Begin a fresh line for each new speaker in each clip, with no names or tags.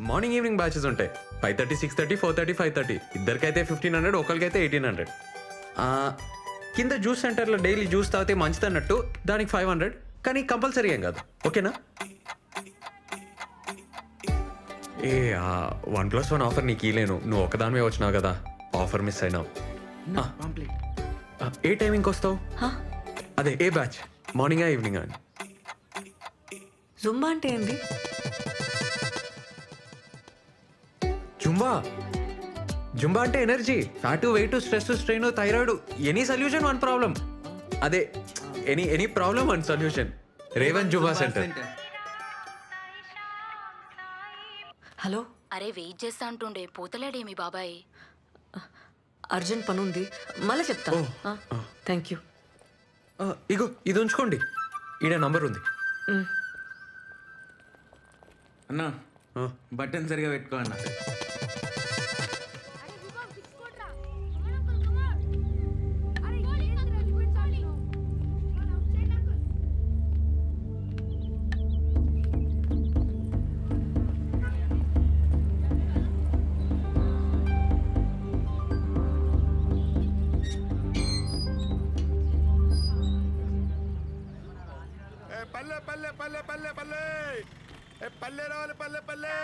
Morning evening batches ఉంటాయి. 5:30, 6:30, 4:30, 5:30. ఇద్దరికైతే 1,500, ఒకరికైతే 1,800. కింద juice సెంటర్లో డైలీ జ్యూస్ తాగితే మంచిది అన్నట్టు దానికి 500, కానీ కంపల్సరీ ఏం కాదు. ఓకేనా? ఏ 1+1 ఆఫర్ నీకు ఇలేను, నువ్వు ఒకదానివే వచ్చినావు కదా, ఆఫర్ మిస్ అయినావు. ఏ టైమింగ్కి వస్తావు? అదే ఏ బ్యాచ్, మార్నింగా ఈవినింగా అని?
జుంబా అంటే ఏంది?
జుంబా అంటే energy, fat, weight, stress, strain, thyroid, any solution one problem. అదే ఎనీ ప్రాబ్లం వన్ సొల్యూషన్. రేవన్ జుంబా సెంటర్.
హలో,
అరే వెయిట్ చేస్తా అంటుండే పోతలేడేమి బాబాయ్?
అర్జెంట్ పని ఉంది, మళ్ళీ చెప్తా. Thank you.
ఇగో ఇది ఉంచుకోండి, ఈడ నంబర్ ఉంది.
అన్నా బటన్ సరిగా పెట్టుకో అన్న.
పల్లె పల్లె పల్లె పల్లె పల్లె పల్లె రావాలి పల్లె పల్లె.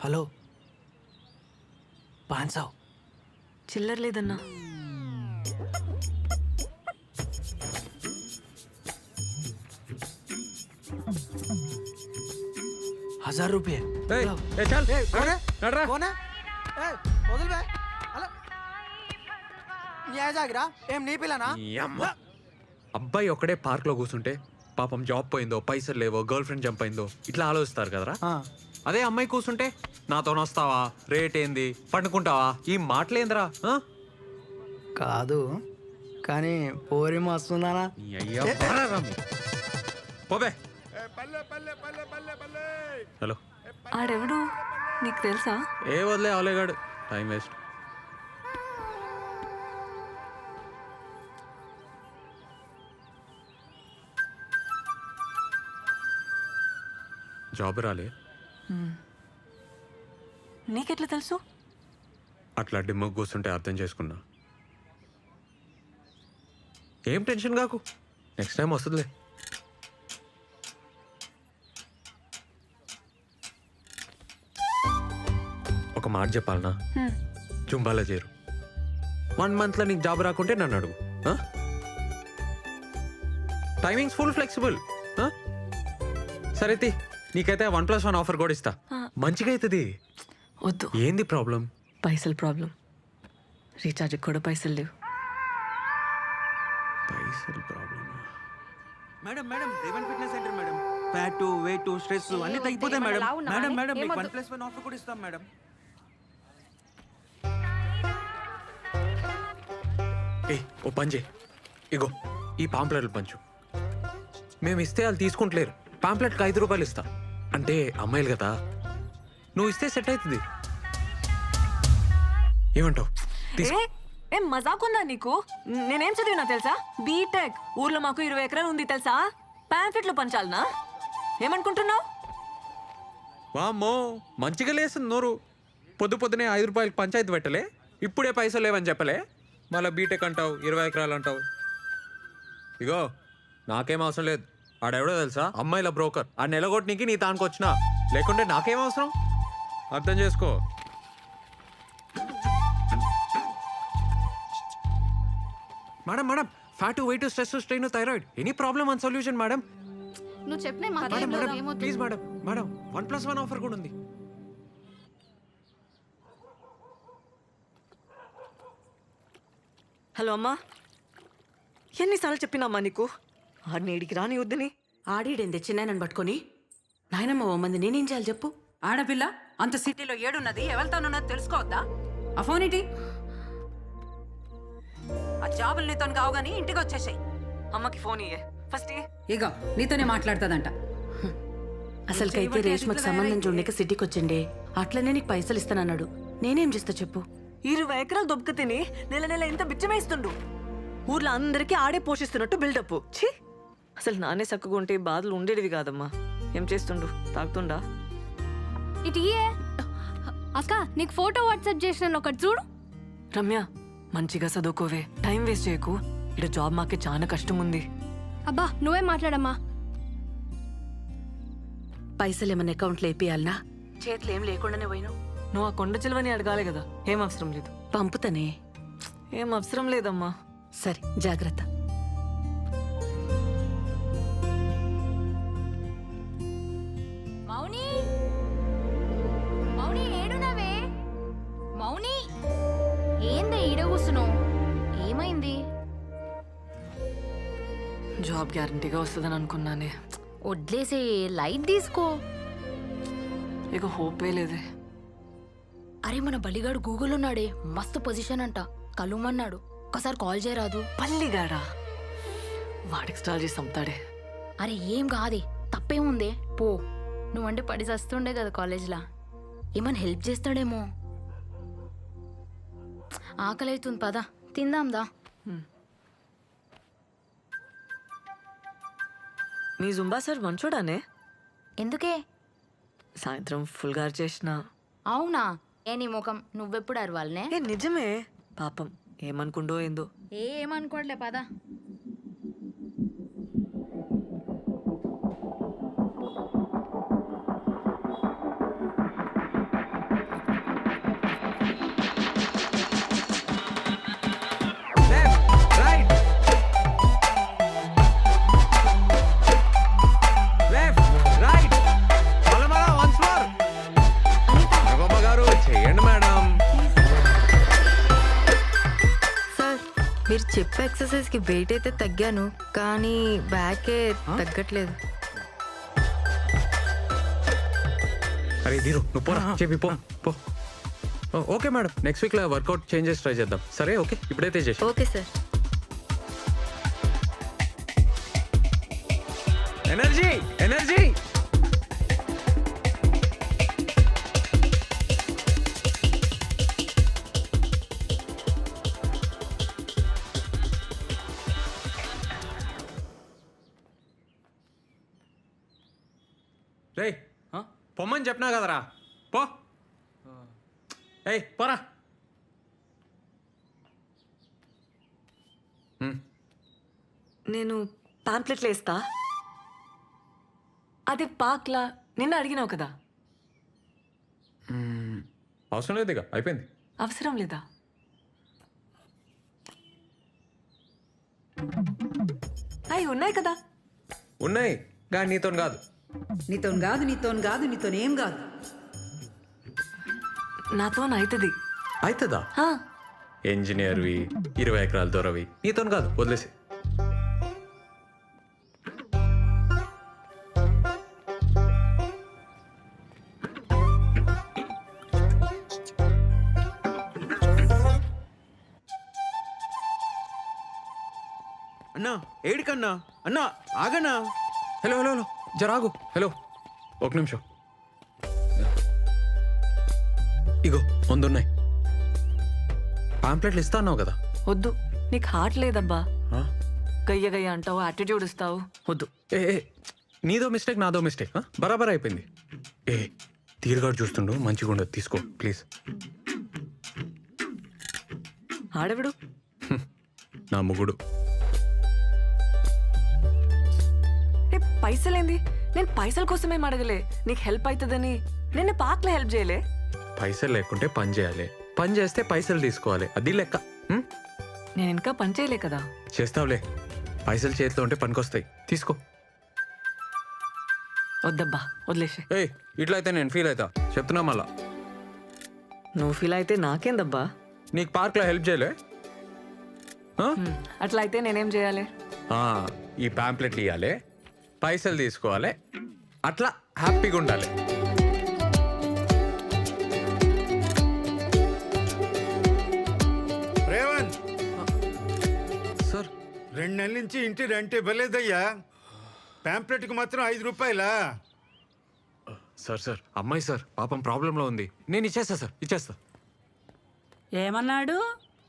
హలో, 500.
చిల్లర లేదన్నా.
₹1000.
అబ్బాయి ఒక్కడే పార్క్ లో కూర్చుంటే పాపం జాబ్ పోయిందో, పైసలు లేవో, గర్ల్ ఫ్రెండ్ జంప్ అయిందో, ఇట్లా ఆలోచిస్తారు కదరా. అదే అమ్మాయి కూర్చుంటే నాతో వస్తావా, రేట్ ఏంది, పండుకుంటావా, ఈ మాటలేందిరా?
కాదు కానీ పోరి మస్తున్నానా?
పోవే.
పల్లె పల్లె పల్లె పల్లె పల్లె.
హలో,
ఆడెవడు నీకు తెలుసా?
ఏ వదిలే అవలేగాడు, టైం వేస్ట్. జాబ్ రాలే.
నీకెట్లా తెలుసు?
అట్లా డిమ్మకు కూర్చుంటే అర్థం చేసుకున్నా. ఏం టెన్షన్ కాకు, నెక్స్ట్ టైం వస్తుందిలే. ఒక మాట చెప్పాలనా, జుంబాలో చేరు. 1 monthలో నీకు జాబ్ రాకుంటే నన్ను అడుగు. Timings full flexible. సరే నీకైతే 1+1 ఆఫర్ కూడా ఇస్తా, మంచిగా అవుతుంది.
వద్దు.
ఏంది ప్రాబ్లం?
పైసలు ప్రాబ్లం. రీఛార్జ్ కూడా పైసలు లేవు.
పైసలు problem.
Madam madam, Revan fitness centre madam. Fat, weight, stress అన్ని తగ్గిపోతాయి మేడం. మేడం మేడం, మీకు 1+1 ఆఫర్ కూడా ఇస్తాం మేడం.
ఓ పని చేయి, ఇగో ఈ పాంప్లెట్లు పంచు. మేము ఇస్తే వాళ్ళు తీసుకుంటలేరు, పాంప్లెట్కి ₹5 ఇస్తా. అంటే అమ్మాయిలు కదా, నువ్వు ఇస్తే సెట్ అవుతుంది. ఏమంటావు?
ఏం మజాకుందా నీకు? నేనేం చదివినా తెలుసా? బీటెక్. ఊర్లో మాకు 20 ఎకరాలు ఉంది తెలుసా? పాంప్లెట్లు పంచాలనా? ఏమనుకుంటున్నావు?
వామ్మో, మంచిగా లేస్తుంది నోరు. పొద్దునే ₹5 పంచాయతీ పెట్టలే, ఇప్పుడే పైసలు లేవని చెప్పలే, మళ్ళీ బీటెక్ అంటావు, 20 ఎకరాలు అంటావు. ఇగో నాకేం అవసరం లేదు, ఆడెవడో తెలుసా, అమ్మాయిల బ్రోకర్. ఆ నెలగొట్టనికి నీ తానికి వచ్చినా, లేకుంటే నాకేం అవసరం, అర్థం చేసుకో. Madam madam, fat, weight, stress, strain, thyroid, any problem one solution madam.
నువ్వు చెప్పిన
madam madam please madam, madam 1+1 offer కూడా ఉంది.
హలో అమ్మా, ఎన్నిసార్లు చెప్పినామ్మా నీకు ఆడిని ఇడికి రాని వద్దని?
ఆడిడేంది చిన్నాయనని పట్టుకొని? నాయనమ్మ ఓ మంది నేనేం చేయాలి చెప్పు? ఆడపిల్ల అంత సిటీలో ఏడున్నది, ఎవరితోనున్నది తెలుసుకోవద్దా? ఆ ఫోన్ ఏంటి? జాబులు నీతో కావు గానీ ఇంటికి వచ్చేసాయి.
అమ్మకి ఫోన్ ఇయ్యే ఫస్ట్ ఇయ్యే.
ఇగో నీతోనే మాట్లాడుతుందంట.
అసలుకైతే రేష్మకు సంబంధం చూడక సిటీకి వచ్చిండే. అట్లనే నీకు పైసలు ఇస్తానన్నాడు. నేనేం చేస్తా చెప్పు?
20 ఎకరాలు దొబ్బక తిని నెల నెల ఇంత బిచ్చమేస్తుండు. ఊర్లో అందరికీ ఆడే పోషిస్తున్నట్టు బిల్డప్. ఛీ, అసలు నానే చక్కగా ఉంటే ఈ బాధలు ఉండేటివి కాదమ్మా. ఏం చేస్తుండు? తాగుతుండా?
ఇటు ఇయే. అక్క నీకు ఫోటో వాట్సాప్ చేసిన ఒకటి చూడు.
రమ్య, మంచిగా చదువుకోవే, టైం వేస్ట్ చేయకు. ఇక్కడ జాబ్ మాకే చాలా కష్టం ఉంది.
అబ్బా నువ్వే మాట్లాడమ్మా.
పైసలు ఏమన్నా అకౌంట్లో వేపియాలనా? చేతులు ఏం లేకుండానే పోయినావు.
నువ్వు ఆ కొండ చిలువని అడగాలి కదా. ఏం అవసరం లేదు.
పంపుతానే.
ఏం అవసరం లేదమ్మా.
సరే జాగ్రత్త.
మౌని మౌని ఏడునవే? మౌని
ఏందే ఈడ కూసును? ఏమైంది?
జాబ్ గ్యారంటీగా వస్తుందని అనుకున్నానే.
వడ్లేసే, లైట్ తీసుకో.
ఇక హోపే లేదే.
అరే మన బలిగాడు గూగుల్ ఉన్నాడే, మస్తు పొజిషన్ అంట. కలుమన్నాడు, ఒకసారి కాల్ చేయరాదు?
పల్లిగాడా? వాడికి స్టాల్ చేసి చంపుతాడే.
అరే ఏం కాదే, తప్పేముందే, పో. నువ్వంటే పడి చస్తుండే కదా కాలేజ్లా. ఏమన్నా హెల్ప్ చేస్తాడేమో. ఆకలి అవుతుంది, పద తిందాందా.
మీ జుంబా సార్ మంచోడానే?
ఎందుకే?
సాయంత్రం ఫుల్ గారు చేసిన.
అవునా? ఏ నీ ముఖం, నువ్వెప్పుడు అరవాలనే?
ఏ నిజమే. పాపం ఏమనుకుండో ఏందో.
ఏమనుకోవట్లే, పద.
మీరు చెప్పే ఎక్సర్సైజ్ కి వెయిట్ అయితే తగ్గాను, కానీ బ్యాకే తగ్గట్లేదు.
అరే దీరు నువ్వు పోరా, చెప్పి పో పో. ఓకే మేడం, నెక్స్ట్ వీక్ లో వర్కౌట్ చేంజెస్ ట్రై చేద్దాం. సరే ఓకే, ఇప్పుడైతే చేసి.
Okay sir.
Energy energy. రే పొమ్మని చెప్పినా కదరా, పో. ఏయ్ పోరా.
నేను పాంప్లెట్లు వేస్తా. అది పాక్లా నిన్న అడిగినావు కదా.
అవసరం లేదు, ఇక అయిపోయింది.
అవసరం లేదా? అవి ఉన్నాయి కదా.
ఉన్నాయి కానీ నీతో కాదు.
నీతోని కాదు నీతోనేం కాదు.
నాతో అవుతుంది.
అవుతుందా? ఇంజనీర్వి, 20 ఎకరాల దొరవి, నీతో కాదు, వదిలేసి.
అన్నా ఏడికన్నా? అన్నా ఆగన్నా.
హలో హలో హలో, జరాగు. హలో, ఒక నిమిషం. ఇగో ముందున్నాయి పాంప్లెట్లు. ఇస్తా అన్నావు కదా.
వద్దు, నీకు హార్ట్ లేదబ్బా.
ఆ?
గయ్య గయ్య అంటావు, యాటిట్యూడ్ ఇస్తావు. వద్దు.
ఏ ఏ, నీదో మిస్టేక్ నాదో మిస్టేక్. బరాబర్ అయిపోయింది. ఏ తీరుగాడు చూస్తుండు, మంచిగా ఉండదు, తీసుకో ప్లీజ్.
ఆడవిడు
నా ముగుడు.
పైసలేంది? నేను పైసల కోసమేం అడగలే. నీకు హెల్ప్ అవుతుందని నేను పార్క్లో హెల్ప్ చేయలే.
పైసలు లేకుంటే పని చేయాలి, పని చేస్తే పైసలు తీసుకోవాలి, అది లెక్క.
నేను ఇంకా పని చేయలే కదా.
చేస్తావులే, పైసలు చేతిలో ఉంటే పనికొస్తాయి, తీసుకో.
వద్దబ్బా, వదిలేసే.
ఏయ్ ఇట్లా అయితే నేను ఫీల్ అవుతా, చెప్తున్నా మళ్ళా.
నువ్వు ఫీల్ అయితే నాకేందబ్బా.
నీకు పార్క్లో హెల్ప్ చేయలే?
అట్లా అయితే నేనేం చేయాలి?
ఈ పాంప్లెట్లు ఇవ్వాలి, పైసలు తీసుకోవాలి, అట్లా హ్యాపీగా ఉండాలి.
రేవంత్ 2 నెలల నుంచి ఇంటి రెంట్ ఇవ్వలేదయ్యా. ప్యాంప్లెట్కి మాత్రం 5 రూపాయలా?
సార్ అమ్మాయి సార్ పాపం ప్రాబ్లంలో ఉంది. నేను ఇచ్చేస్తా సార్, ఇచ్చేస్తా.
ఏమన్నాడు?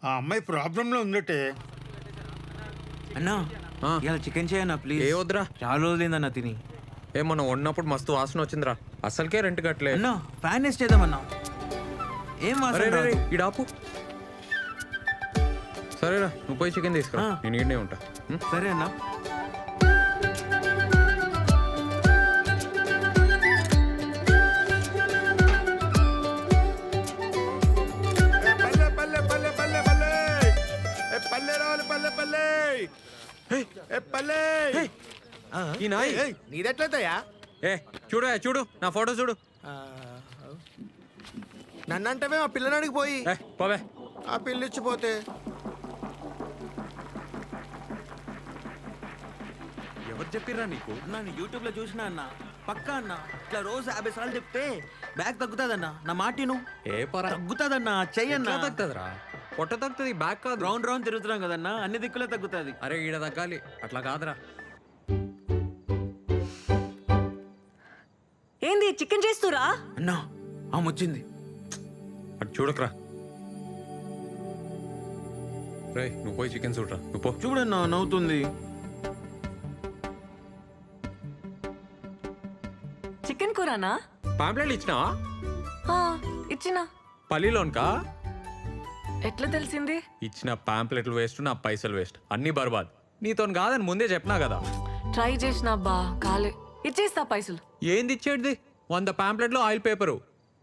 ఆ అమ్మాయి ప్రాబ్లంలో ఉందటే.
అన్నా
ఆ.
ఇలా చికెన్ చేయన్నా ప్లీజ్.
ఏ వద్దురా.
చాలా రోజులైందన్నా తిని.
ఏమన్నా వండినప్పుడు మస్తు వాసన వచ్చిందిరా. అసలుకే రెంట్ కట్టలే.
అన్నా ఫ్యాన్ వేస్ట్ చేద్దామన్నా. ఏం
అరే
వాసన
రే,
రాదు.
ఈడాపు. సరేరా, నువ్వు పోయి చికెన్ తీసుకురా.
ఆ.
నేను ఈడనే ఉంటా.
సరే అన్నా.
పల్లె పల్లె పల్లె పల్లె పల్లె ఏ పల్లె రావాలి పల్లె పల్లె ఏ పల్లె.
ఈ నాయ్
నీదెట్లయితయా?
ఏ చూడు నా ఫోటో చూడు.
నన్నంటే ఆ పిల్లనాడికి పోయి
ఏ పోవే.
ఆ పిల్లిచ్చిపోతే
ఎవరు చెప్పిర్రా నీకు?
అన్నా నేను యూట్యూబ్ లో చూసినా అన్న. పక్కా అన్న ఇట్లా రోజు 50 సార్లు చెప్తే బ్యాగ్ తగ్గుతాదన్నా. నా మాటిను.
ఏ పరా
తగ్గుతాదన్నా. చెయ్యన్నా.
తగ్గుతుందిరా. పొట్ట తగ్గుతుంది, బ్యాక్ కాదు.
రౌండ్ రౌండ్ తిరుగుతున్నాం కదన్నా, అన్ని దిక్కులే తగ్గుతుంది.
అరే ఈడ తగ్గాలి, అట్లా కాదురా.
ఏంది చికెన్ చేస్తురా?
అన్నా ఆమె వచ్చింది.
అటు చూడకరా. రే నువ్వు పోయి చికెన్ చూడరా. నువ్వు పో.
చూడన్నా నవ్వుతుంది.
చికెన్ కూరనా?
పాంప్లెట్లు ఇచ్చినావా?
ఆ, ఇచ్చినా.
పల్లిలోన్కా?
ఎట్లా తెలిసింది?
ఇచ్చిన పాంప్లెట్లు వేస్ట్, నా పైసలు వేస్ట్, అన్నీ బర్బాద్. నీతో కాదని ముందే చెప్పినా కదా.
ట్రై చేసిన బా కాలే. ఇచ్చేస్తా పైసలు.
ఏంది ఇచ్చేటిది? 100 పాంప్లెట్లు ఆయిల్ పేపరు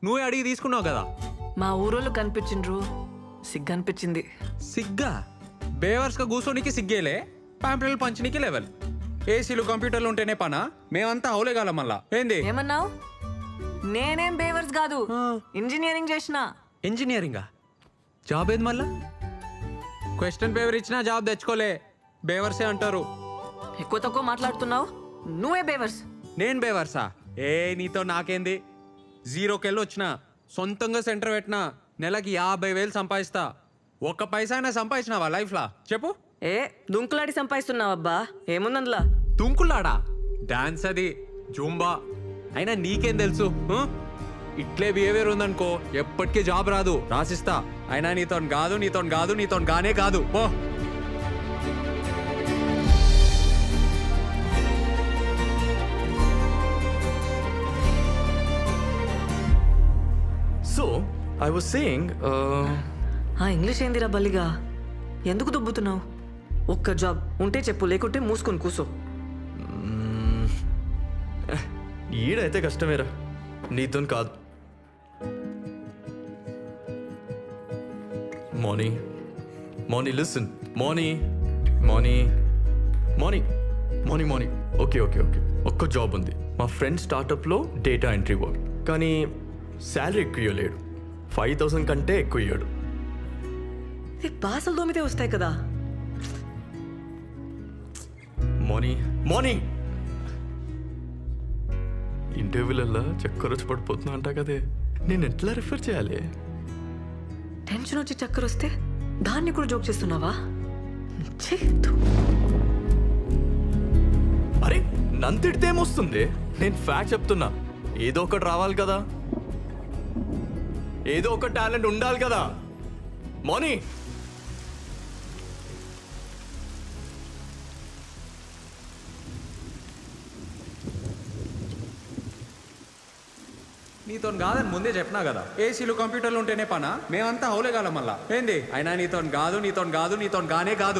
నువ్వే అడిగి తీసుకున్నావు కదా.
మా ఊరోళ్ళు కనిపించిండ్రు, సిగ్గనిపించింది.
సిగ్గా? బేవర్స్గా కూర్చోనికి సిగ్గేలే, పాంప్లెట్లు పంచనీకి లెవెల్. ఏసీలు కంప్యూటర్లు ఉంటేనే పనా? మేమంతా అవులేగాలం మళ్ళా. ఏంది?
ఏమన్నావు? నేనేం బేవర్స్ కాదు, ఇంజనీరింగ్ చేసిన.
ఇంజనీరింగా? జాబ్ ఏది మళ్ళా? క్వశ్చన్ పేపర్ ఇచ్చినా జాబ్ తెచ్చుకోలే, బేవర్సే అంటారు.
ఎక్కువ తక్కువ మాట్లాడుతున్నావు, నువ్వే బేవర్స్.
నేను బేవర్సా? ఏ నీతో నాకేంది? 0కెళ్ళి వచ్చిన, సొంతంగా సెంటర్ పెట్టినా, నెలకి 50,000 సంపాదిస్తా. ఒక్క పైసా అయినా సంపాదించినావా లైఫ్లా? చెప్పు.
ఏ దుంకులాడి సంపాదిస్తున్నావబ్బా, ఏముందందులా?
తుంకులాడా? డాన్స్ అది, జూంబా. అయినా నీకేం తెలుసు? ఇట్లే బిహేవియర్ ఉందనుకో ఎప్పటికీ జాబ్ రాదు, రాసిస్తా. అయినా నీతో గానే కాదు. పో.
So, I was saying,
ఆ ఇంగ్లీష్ ఏందిరా బల్లిగా? ఎందుకు దుబ్బుతున్నావు? ఒక్క జాబ్ ఉంటే చెప్పు, లేకుంటే మూసుకొని కూసో.
ఈడైతే కష్టమేరా, నీతో కాదు. Marnie listen. మార్నీ. ఓకే. ఒక్క జాబ్ ఉంది, మా ఫ్రెండ్ స్టార్టప్లో డేటా ఎంట్రీ వర్క్. కానీ శాలరీ ఎక్కువ ఇవ్వలేడు, 5,000 కంటే ఎక్కువ ఇవ్వడు.
బాసలు దోమితే వస్తాయి కదా.
మార్నీ ఇంటర్వ్యూలల్లా చక్కర వచ్చి పడిపోతున్నా అంటా కదే, నేను ఎట్లా రిఫర్ చేయాలి?
టెన్షన్ వచ్చి చక్కర వస్తే దాన్ని కూడా జోక్ చేస్తున్నావా? ఛీ, ధూ.
అరే నన్ను తిడితే ఏమొస్తుంది? నేను ఫ్యాక్ట్ చెప్తున్నా. ఏదో ఒకటి రావాలి కదా, ఏదో ఒక టాలెంట్ ఉండాలి కదా. మార్నీ
నీతో కాదని ముందే చెప్పినా కదా. ఏసీలు కంప్యూటర్లు ఉంటేనే పనా? మేమంతా అవులేగాలం మళ్ళా. ఏంది? అయినా నీతో గానే కాదు.